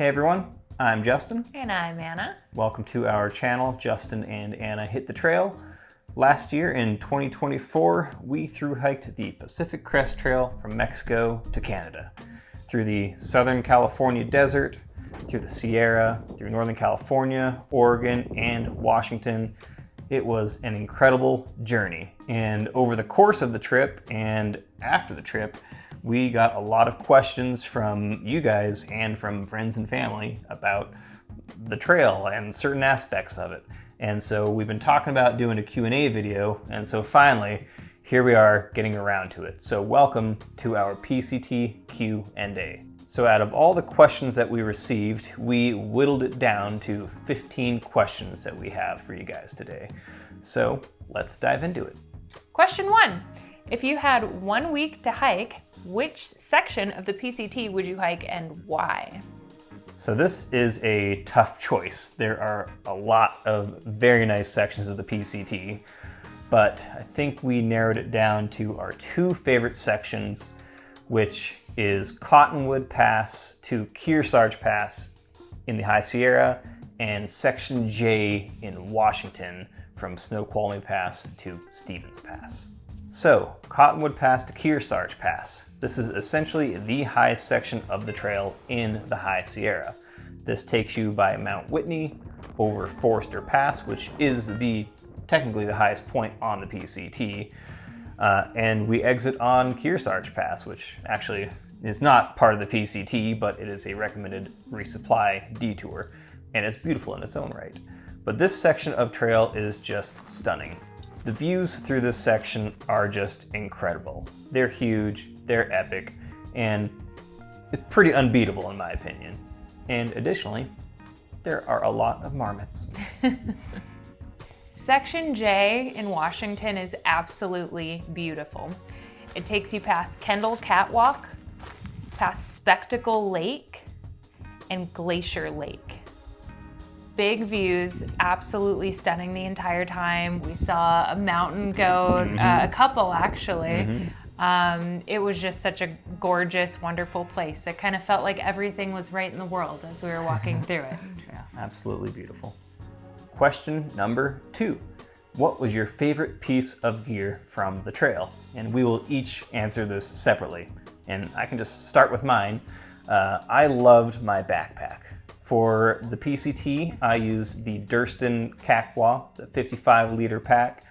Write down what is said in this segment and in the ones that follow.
Hey everyone, I'm Justin. And I'm Anna. Welcome to our channel, Justin and Anna Hit the Trail. Last year in 2024, we thru-hiked the Pacific Crest Trail from Mexico to Canada, through the Southern California desert, through the Sierra, through Northern California, Oregon, and Washington. It was an incredible journey, and over the course of the trip and after the trip, we got a lot of questions from you guys and from friends and family about the trail and certain aspects of it. And so we've been talking about doing a Q&A video, and so finally, here we are getting around to it. So welcome to our PCT Q&A. So out of all the questions that we received, we whittled it down to 15 questions that we have for you guys today. So let's dive into it. Question 1. If you had 1 week to hike, which section of the PCT would you hike and why? So this is a tough choice. There are a lot of very nice sections of the PCT, but I think we narrowed it down to our two favorite sections, which is Cottonwood Pass to Kearsarge Pass in the High Sierra and Section J in Washington from Snoqualmie Pass to Stevens Pass. So, Cottonwood Pass to Kearsarge Pass. This is essentially the highest section of the trail in the High Sierra. This takes you by Mount Whitney, over Forester Pass, which is technically the highest point on the PCT, and we exit on Kearsarge Pass, which actually is not part of the PCT, but it is a recommended resupply detour, and it's beautiful in its own right. But this section of trail is just stunning. The views through this section are just incredible. They're huge, they're epic, and it's pretty unbeatable in my opinion. And additionally, there are a lot of marmots. Section J in Washington is absolutely beautiful. It takes you past Kendall Catwalk, past Spectacle Lake, and Glacier Lake. Big views, absolutely stunning the entire time. We saw a mountain goat, a couple actually. It was just such a gorgeous, wonderful place. It kind of felt like everything was right in the world as we were walking through it. Yeah, absolutely beautiful. Question number 2. What was your favorite piece of gear from the trail? And we will each answer this separately. And I can just start with mine. I loved my backpack. For the PCT, I used the Durston Kakwa. It's a 55-liter pack.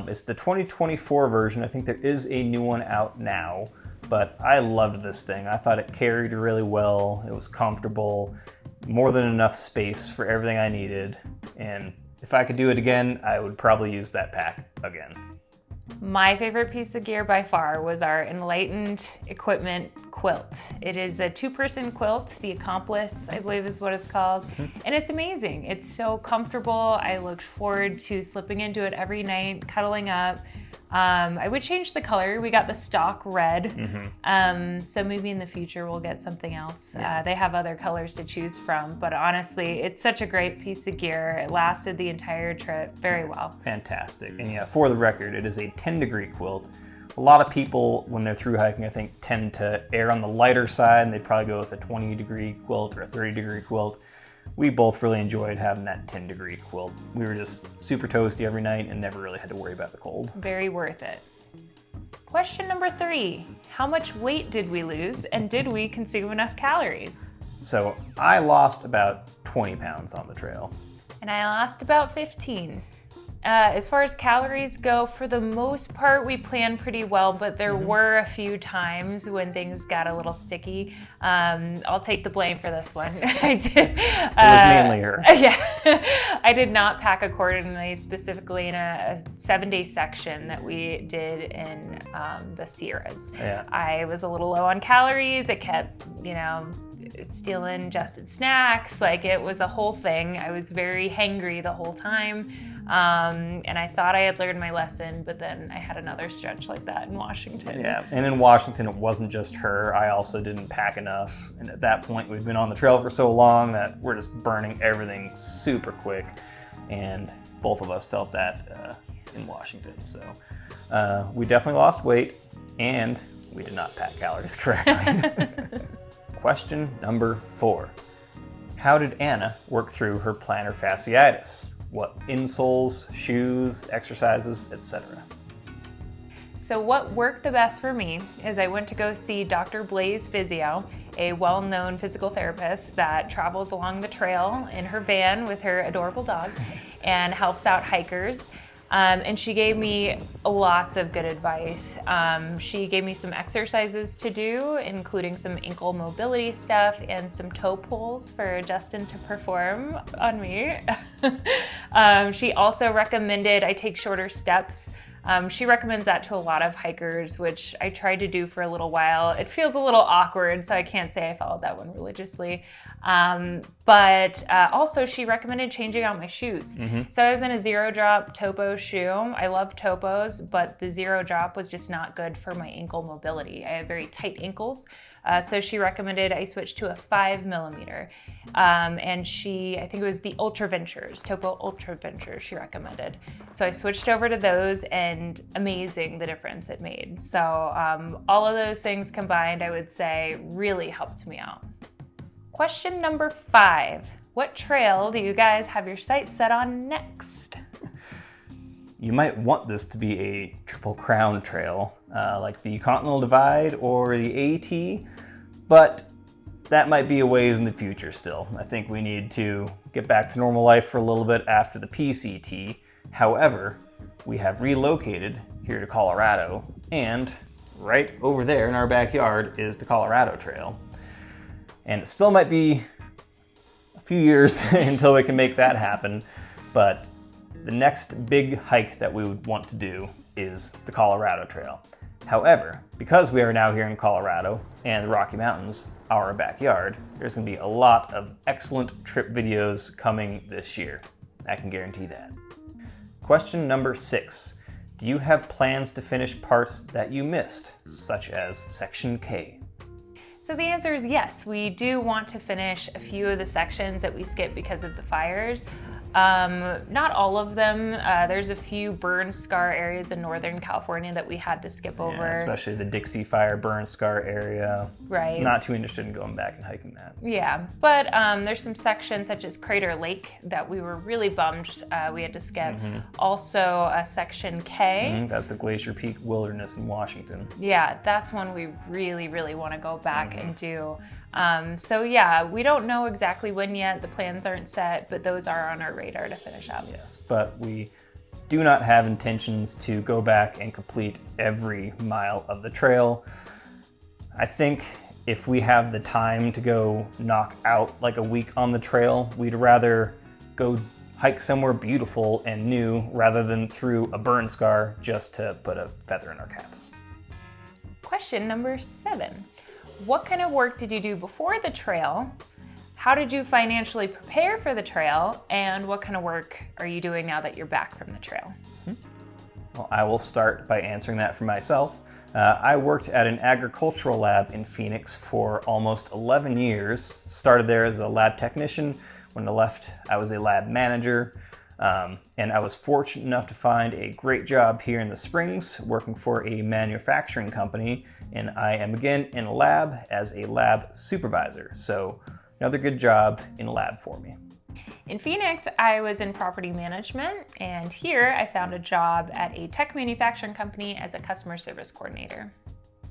It's the 2024 version. I think there is a new one out now, but I loved this thing. I thought it carried really well. It was comfortable, more than enough space for everything I needed. And if I could do it again, I would probably use that pack again. My favorite piece of gear by far was our Enlightened Equipment quilt. It is a 2-person quilt, the Accomplice, I believe is what it's called. And it's amazing. It's so comfortable. I looked forward to slipping into it every night, cuddling up. I would change the color. We got the stock red. So maybe in the future we'll get something else. They have other colors to choose from, but honestly, it's such a great piece of gear. It lasted the entire trip very well. Fantastic. And yeah, for the record, it is a 10-degree quilt. A lot of people, when they're through hiking, I think tend to err on the lighter side, and they'd probably go with a 20-degree quilt or a 30-degree quilt. We both really enjoyed having that 10-degree quilt. We were just super toasty every night and never really had to worry about the cold. Very worth it. Question number 3. How much weight did we lose, and did we consume enough calories? So I lost about 20 pounds on the trail. And I lost about 15. As far as calories go, for the most part, we planned pretty well, but there were a few times when things got a little sticky. I'll take the blame for this one. I did. It was mainly her. Yeah. I did not pack accordingly, specifically in a 7-day section that we did in the Sierras. Yeah. I was a little low on calories. It kept, stealing Justin's snacks. Like, it was a whole thing. I was very hangry the whole time. And I thought I had learned my lesson, but then I had another stretch like that in Washington. Yeah, and in Washington, it wasn't just her. I also didn't pack enough. And at that point, we've been on the trail for so long that we're just burning everything super quick. And both of us felt that in Washington. So we definitely lost weight, and we did not pack calories correctly. Question number 4. How did Anna work through her plantar fasciitis? What insoles, shoes, exercises, etc.? So what worked the best for me is I went to go see Dr. Blaze Physio, a well-known physical therapist that travels along the trail in her van with her adorable dog and helps out hikers. And she gave me lots of good advice. She gave me some exercises to do, including some ankle mobility stuff and some toe pulls for Justin to perform on me. She also recommended I take shorter steps. She recommends that to a lot of hikers, which I tried to do for a little while. It feels a little awkward, so I can't say I followed that one religiously. But also she recommended changing out my shoes. So I was in a zero drop topo shoe. I love topos, but the zero drop was just not good for my ankle mobility. I have very tight ankles. So she recommended I switch to a 5mm. And I think it was the Ultra Ventures, Topo Ultra Ventures she recommended. So I switched over to those, and amazing the difference it made. So all of those things combined, I would say, really helped me out. Question number 5. What trail do you guys have your sights set on next? You might want this to be a Triple Crown trail, like the Continental Divide or the AT, but that might be a ways in the future still. I think we need to get back to normal life for a little bit after the PCT. However, we have relocated here to Colorado, and right over there in our backyard is the Colorado Trail. And it still might be a few years until we can make that happen, but the next big hike that we would want to do is the Colorado Trail. However, because we are now here in Colorado and the Rocky Mountains, our backyard, there's going to be a lot of excellent trip videos coming this year. I can guarantee that. Question number 6. Do you have plans to finish parts that you missed, such as Section K? So the answer is yes. We do want to finish a few of the sections that we skipped because of the fires. Not all of them. There's a few burn scar areas in Northern California that we had to skip over. Yeah, especially the Dixie Fire burn scar area. Right. Not too interested in going back and hiking that. Yeah, but there's some sections such as Crater Lake that we were really bummed we had to skip. Also Section K. That's the Glacier Peak Wilderness in Washington. Yeah, that's one we really, really want to go back and do. So yeah, we don't know exactly when yet. The plans aren't set, but those are on our radar to finish up. Yes, but we do not have intentions to go back and complete every mile of the trail. I think if we have the time to go knock out like a week on the trail, we'd rather go hike somewhere beautiful and new rather than through a burn scar just to put a feather in our caps. Question number 7. What kind of work did you do before the trail? How did you financially prepare for the trail? And what kind of work are you doing now that you're back from the trail? Well, I will start by answering that for myself. I worked at an agricultural lab in Phoenix for almost 11 years. Started there as a lab technician. When I left, I was a lab manager. And I was fortunate enough to find a great job here in the Springs, working for a manufacturing company. And I am again in a lab as a lab supervisor. So another good job in a lab for me. In Phoenix, I was in property management, and here I found a job at a tech manufacturing company as a customer service coordinator.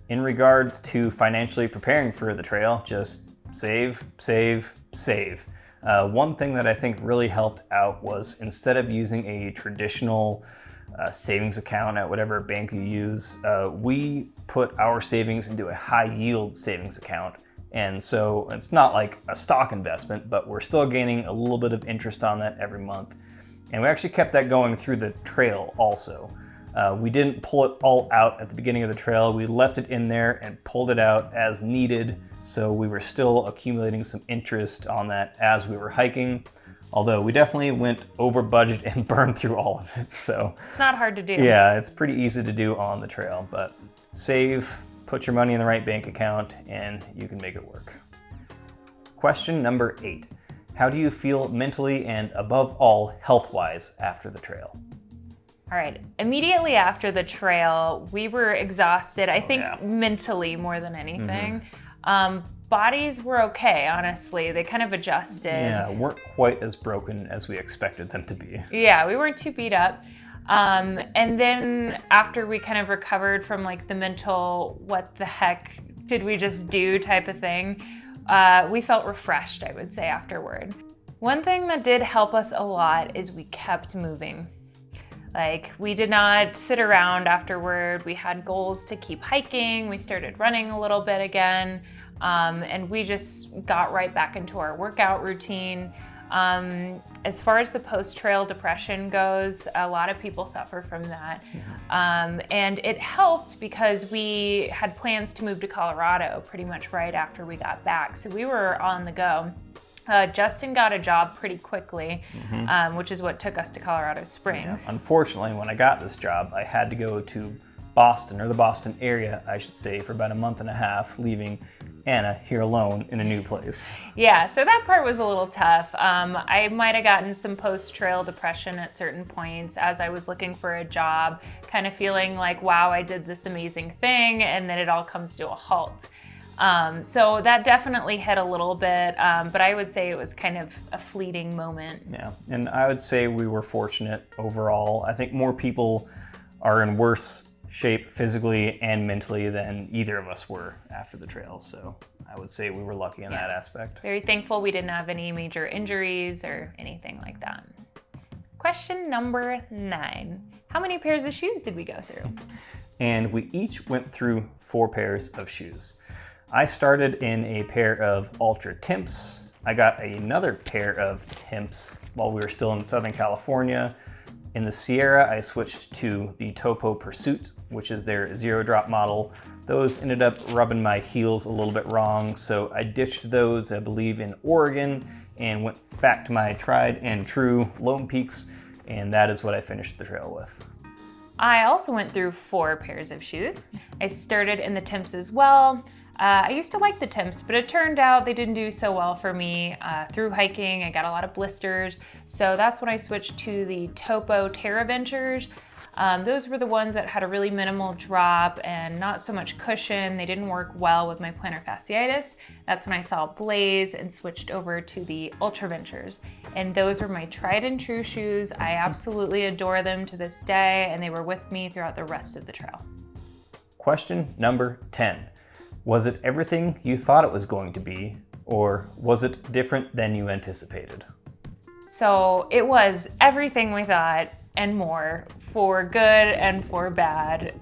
In regards to financially preparing for the trail, just save, save, save. One thing that I think really helped out was instead of using a traditional savings account at whatever bank you use, we put our savings into a high yield savings account. And so it's not like a stock investment, but we're still gaining a little bit of interest on that every month. And we actually kept that going through the trail also. We didn't pull it all out at the beginning of the trail. We left it in there and pulled it out as needed. So we were still accumulating some interest on that as we were hiking. Although we definitely went over budget and burned through all of it. So it's not hard to do. Yeah, it's pretty easy to do on the trail, but save, put your money in the right bank account, and you can make it work. Question number 8. How do you feel mentally and above all health-wise after the trail? All right, immediately after the trail, we were exhausted, I think mentally more than anything. bodies were okay, honestly. They kind of adjusted. Yeah, weren't quite as broken as we expected them to be. Yeah, we weren't too beat up. And then after we kind of recovered from like the mental, what the heck did we just do type of thing, we felt refreshed, I would say, afterward. One thing that did help us a lot is we kept moving. Like, we did not sit around afterward. We had goals to keep hiking. We started running a little bit again. And we just got right back into our workout routine. As far as the post-trail depression goes, a lot of people suffer from that. And it helped because we had plans to move to Colorado pretty much right after we got back. So we were on the go. Justin got a job pretty quickly, which is what took us to Colorado Springs. Yeah. Unfortunately, when I got this job, I had to go to Boston, or the Boston area, I should say, for about a month and a half, leaving Anna here alone in a new place. Yeah, so that part was a little tough. I might have gotten some post-trail depression at certain points as I was looking for a job, kind of feeling like, wow, I did this amazing thing, and then it all comes to a halt. So that definitely hit a little bit, but I would say it was kind of a fleeting moment. Yeah, and I would say we were fortunate overall. I think more people are in worse shape physically and mentally than either of us were after the trail. So I would say we were lucky in that aspect. Very thankful we didn't have any major injuries or anything like that. Question number 9. How many pairs of shoes did we go through? And we each went through 4 pairs of shoes. I started in a pair of Ultra Timps. I got another pair of Timps while we were still in Southern California. In the Sierra, I switched to the Topo Pursuit, which is their zero drop model. Those ended up rubbing my heels a little bit wrong, so I ditched those, I believe, in Oregon and went back to my tried and true Lone Peaks, and that is what I finished the trail with. I also went through 4 pairs of shoes. I started in the Timps as well. I used to like the Timps, but it turned out they didn't do so well for me. Through hiking, I got a lot of blisters, so that's when I switched to the Topo Terra Ventures. Those were the ones that had a really minimal drop and not so much cushion. They didn't work well with my plantar fasciitis. That's when I saw Blaze and switched over to the Ultra Ventures. And those were my tried and true shoes. I absolutely adore them to this day, and they were with me throughout the rest of the trail. Question number 10. Was it everything you thought it was going to be, or was it different than you anticipated? So it was everything we thought and more, for good and for bad.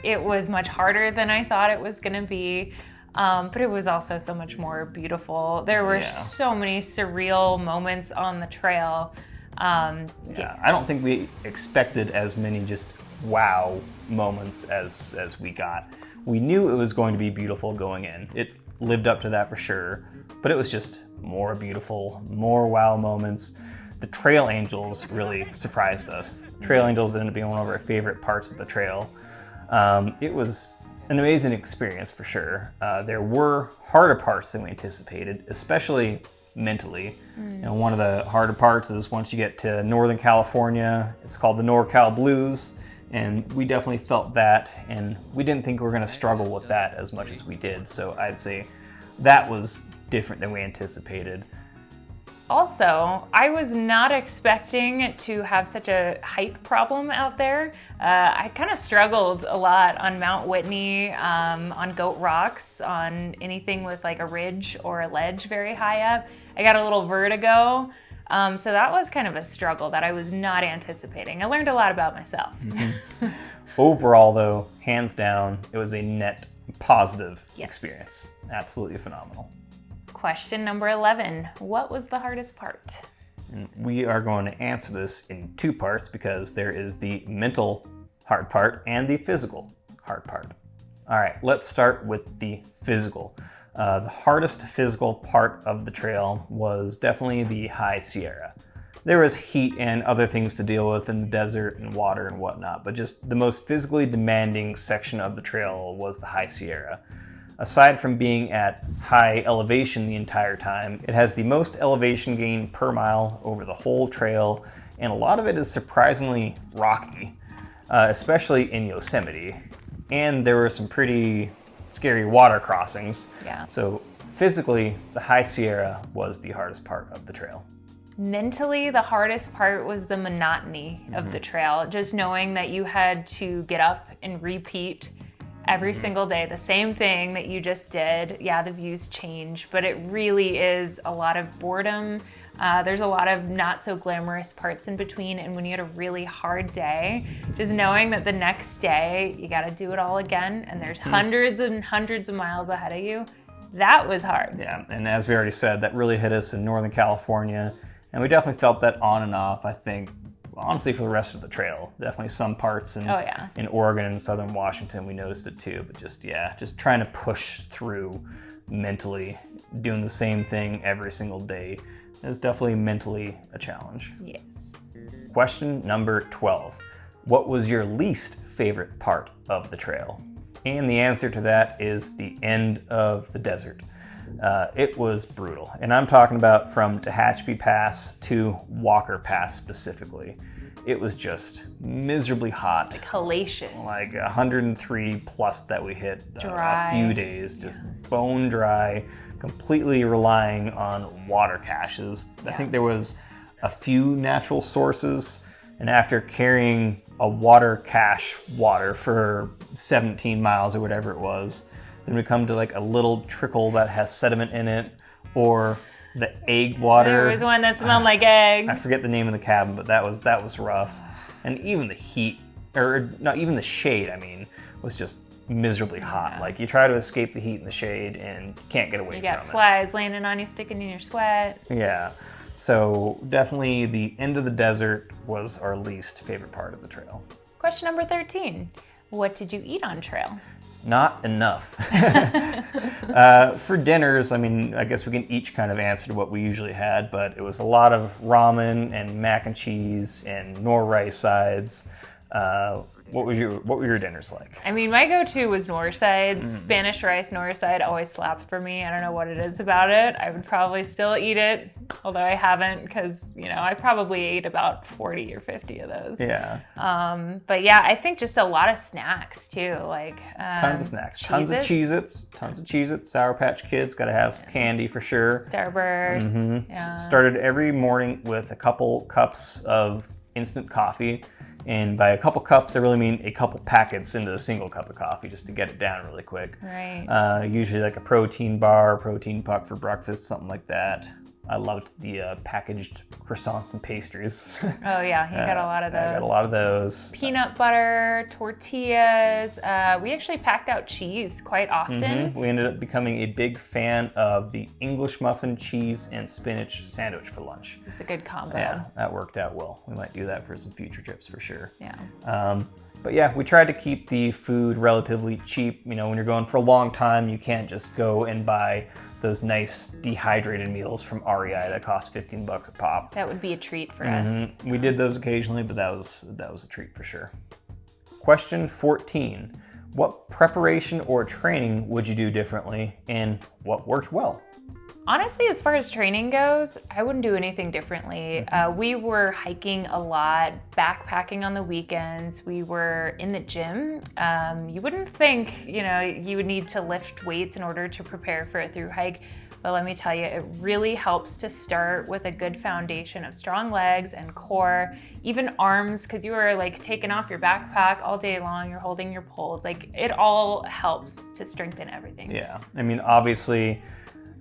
It was much harder than I thought it was gonna be, but it was also so much more beautiful. There were so many surreal moments on the trail. I don't think we expected as many just wow moments as we got. We knew it was going to be beautiful going in. It lived up to that for sure, but it was just more beautiful, more wow moments. The trail angels really surprised us. Trail angels ended up being one of our favorite parts of the trail. It was an amazing experience for sure. There were harder parts than we anticipated, especially mentally. You know, one of the harder parts is once you get to Northern California, it's called the NorCal Blues. And we definitely felt that, and we didn't think we were going to struggle with that as much as we did. So I'd say that was different than we anticipated. Also, I was not expecting to have such a height problem out there. I kind of struggled a lot on Mount Whitney, on Goat Rocks, on anything with like a ridge or a ledge very high up. I got a little vertigo. So that was kind of a struggle that I was not anticipating. I learned a lot about myself. Overall, though, hands down, it was a net positive experience. Absolutely phenomenal. Question number 11. What was the hardest part? And we are going to answer this in 2 parts because there is the mental hard part and the physical hard part. All right, let's start with the physical. The hardest physical part of the trail was definitely the High Sierra. There was heat and other things to deal with in the desert and water and whatnot, but just the most physically demanding section of the trail was the High Sierra. Aside from being at high elevation the entire time, it has the most elevation gain per mile over the whole trail, and a lot of it is surprisingly rocky, especially in Yosemite. And there were some pretty scary water crossings. Yeah. So physically, the High Sierra was the hardest part of the trail. Mentally, the hardest part was the monotony of the trail. Just knowing that you had to get up and repeat every single day, the same thing that you just did. Yeah, the views change, but it really is a lot of boredom. There's a lot of not so glamorous parts in between. And when you had a really hard day, just knowing that the next day you got to do it all again and there's hundreds and hundreds of miles ahead of you, that was hard. Yeah, and as we already said, that really hit us in Northern California. And we definitely felt that on and off, I think, honestly, for the rest of the trail. Definitely some parts in Oregon and Southern Washington, we noticed it too. But just trying to push through mentally, doing the same thing every single day is definitely mentally a challenge. Yes. Question number 12. What was your least favorite part of the trail? And the answer to that is the end of the desert. It was brutal. And I'm talking about from Tehachapi Pass to Walker Pass specifically. It was just miserably hot. Like hellacious. Like 103 plus that we hit Dry. a few days, just bone dry, completely relying on water caches. I think there was a few natural sources, and after carrying a water cache water for 17 miles or whatever it was, then we come to like a little trickle that has sediment in it, or the egg water. There was one that smelled like eggs. I forget the name of the cabin, but that was rough. And even the heat, or not even the shade, I mean, was just miserably hot. Like you try to escape the heat and the shade and you can't get away from it. You got flies landing on you, sticking in your sweat. Yeah. So definitely the end of the desert was our least favorite part of the trail. Question number 13. What did you eat on trail? Not enough. For dinners, I mean, I guess we can each kind of answer to what we usually had, but it was a lot of ramen and mac and cheese and nor rice sides. What were your dinners like? I mean, my go-to was nor-sides. Spanish rice nor-side always slapped for me. I don't know what it is about it. I would probably still eat it, although I haven't, because I probably ate about 40 or 50 of those. Yeah. But yeah, I think just a lot of snacks too, like tons of snacks, Cheez-Its. tons of Cheez-Its, Sour Patch Kids. Got to have some candy for sure. Starburst. Yeah. Started every morning with a couple cups of instant coffee. And by a couple cups, I really mean a couple packets into a single cup of coffee, just to get it down really quick. Right. Usually like a protein bar, protein puck for breakfast, something like that. I loved the packaged croissants and pastries. Oh yeah, you got a lot of those. I got a lot of those. Peanut butter, tortillas. We actually packed out cheese quite often. We ended up becoming a big fan of the English muffin, cheese, and spinach sandwich for lunch. It's a good combo. Yeah, that worked out well. We might do that for some future trips for sure. Yeah. But yeah, we tried to keep the food relatively cheap. When you're going for a long time, you can't just go and buy those nice dehydrated meals from REI that cost $15 a pop. That would be a treat for us. We did those occasionally, but that was a treat for sure. Question 14. What preparation or training would you do differently, and what worked well? Honestly, as far as training goes, I wouldn't do anything differently. We were hiking a lot, backpacking on the weekends. We were in the gym. You wouldn't think, you would need to lift weights in order to prepare for a thru hike. But let me tell you, it really helps to start with a good foundation of strong legs and core, even arms, because you are like taking off your backpack all day long, you're holding your poles. Like it all helps to strengthen everything. Yeah, I mean, obviously,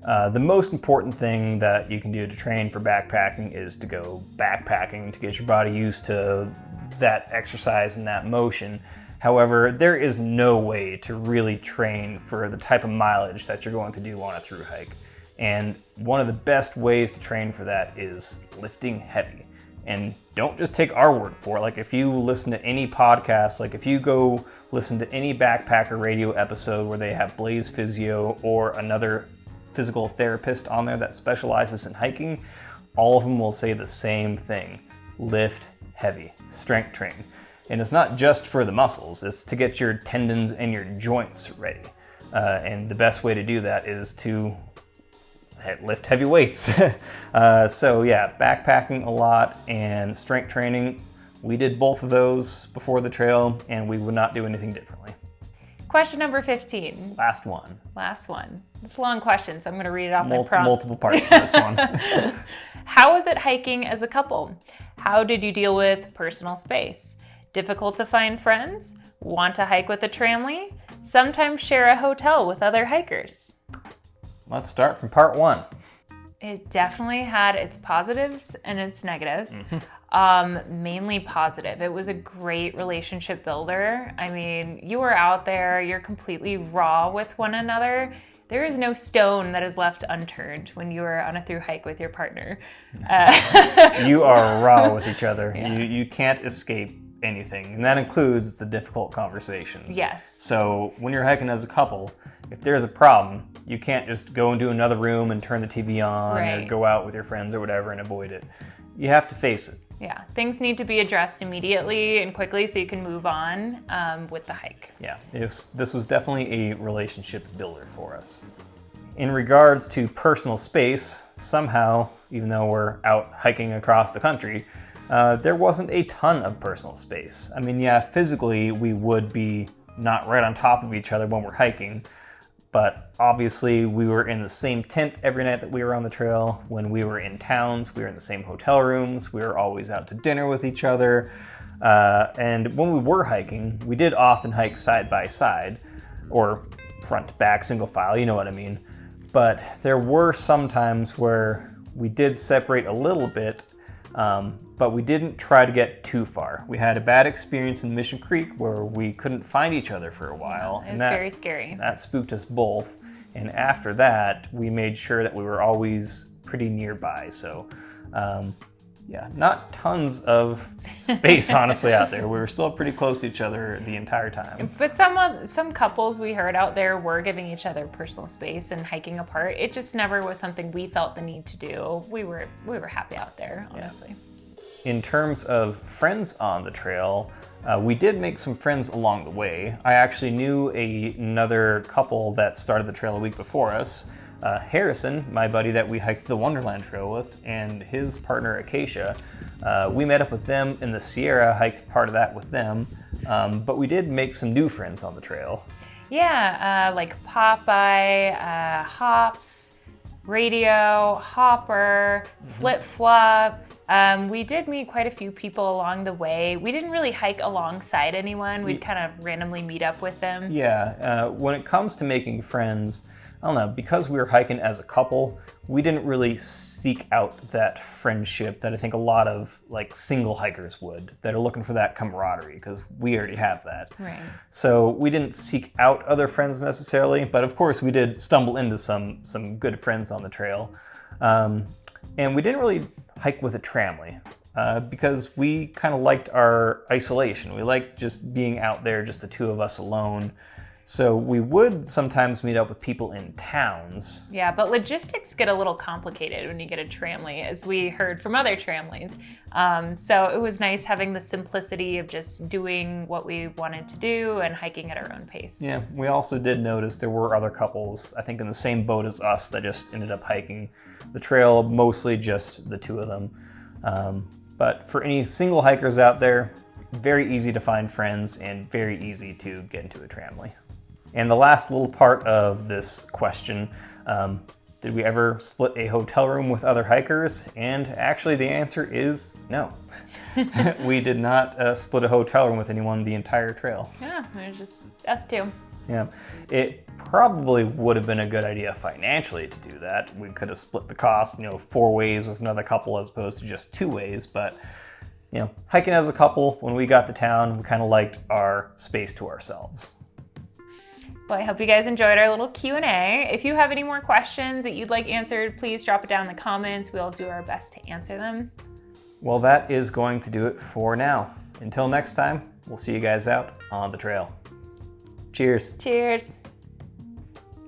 the most important thing that you can do to train for backpacking is to go backpacking to get your body used to that exercise and that motion. However, there is no way to really train for the type of mileage that you're going to do on a thru hike. And one of the best ways to train for that is lifting heavy. And don't just take our word for it. Like if you listen to any podcast, like if you go listen to any backpacker radio episode where they have Blaze Physio or another physical therapist on there that specializes in hiking, all of them will say the same thing: lift heavy, strength train. And it's not just for the muscles, it's to get your tendons and your joints ready. And the best way to do that is to lift heavy weights. So yeah, backpacking a lot and strength training. We did both of those before the trail, and we would not do anything differently. Question number 15. Last one. Last one. It's a long question, so I'm going to read it off my prompt. Multiple parts to this one. How was it hiking as a couple? How did you deal with personal space? Difficult to find friends? Want to hike with a tramily? Sometimes share a hotel with other hikers? Let's start from part 1. It definitely had its positives and its negatives. Mainly positive. It was a great relationship builder. I mean, you are out there, you're completely raw with one another. There is no stone that is left unturned when you are on a thru hike with your partner. You are raw with each other. Yeah. You can't escape anything, and that includes the difficult conversations. Yes. So when you're hiking as a couple, if there's a problem, you can't just go into another room and turn the TV on or go out with your friends or whatever and avoid it. You have to face it. Yeah, things need to be addressed immediately and quickly so you can move on with the hike. Yeah, this was definitely a relationship builder for us. In regards to personal space, somehow, even though we're out hiking across the country, there wasn't a ton of personal space. I mean, yeah, physically we would be not right on top of each other when we're hiking, but obviously we were in the same tent every night that we were on the trail. When we were in towns, we were in the same hotel rooms. We were always out to dinner with each other. And when we were hiking, we did often hike side by side, or front to back, single file, you know what I mean. But there were some times where we did separate a little bit, but we didn't try to get too far. We had a bad experience in Mission Creek where we couldn't find each other for a while. It was very scary. That spooked us both. And after that, we made sure that we were always pretty nearby. So, yeah, not tons of space, honestly, out there. We were still pretty close to each other the entire time. But some couples we heard out there were giving each other personal space and hiking apart. It just never was something we felt the need to do. We were happy out there, honestly. Yeah. In terms of friends on the trail, we did make some friends along the way. I actually knew another couple that started the trail a week before us. Harrison, my buddy that we hiked the Wonderland Trail with, and his partner Acacia. We met up with them in the Sierra, hiked part of that with them, but we did make some new friends on the trail. Yeah, like Popeye, Hops, Radio, Hopper, Flip Flop. We did meet quite a few people along the way. We didn't really hike alongside anyone. We'd kind of randomly meet up with them. Yeah, when it comes to making friends, I don't know, because we were hiking as a couple, we didn't really seek out that friendship that I think a lot of like single hikers would, that are looking for that camaraderie, because we already have that. Right. So we didn't seek out other friends necessarily, but of course we did stumble into some good friends on the trail. And we didn't really hike with a tramily because we kind of liked our isolation. We liked just being out there, just the two of us alone. So we would sometimes meet up with people in towns. Yeah, but logistics get a little complicated when you get a tramily, as we heard from other tramilies. So it was nice having the simplicity of just doing what we wanted to do and hiking at our own pace. Yeah, we also did notice there were other couples, I think in the same boat as us, that just ended up hiking the trail, mostly just the two of them. But for any single hikers out there, very easy to find friends and very easy to get into a tramily. And the last little part of this question, did we ever split a hotel room with other hikers? And actually the answer is no. We did not split a hotel room with anyone the entire trail. Yeah, it was just us two. Yeah, it probably would have been a good idea financially to do that. We could have split the cost, 4 ways with another couple as opposed to just 2 ways. But, hiking as a couple, when we got to town, we kind of liked our space to ourselves. Well, I hope you guys enjoyed our little Q&A. If you have any more questions that you'd like answered, please drop it down in the comments. We'll do our best to answer them. Well, that is going to do it for now. Until next time, we'll see you guys out on the trail. Cheers. Cheers.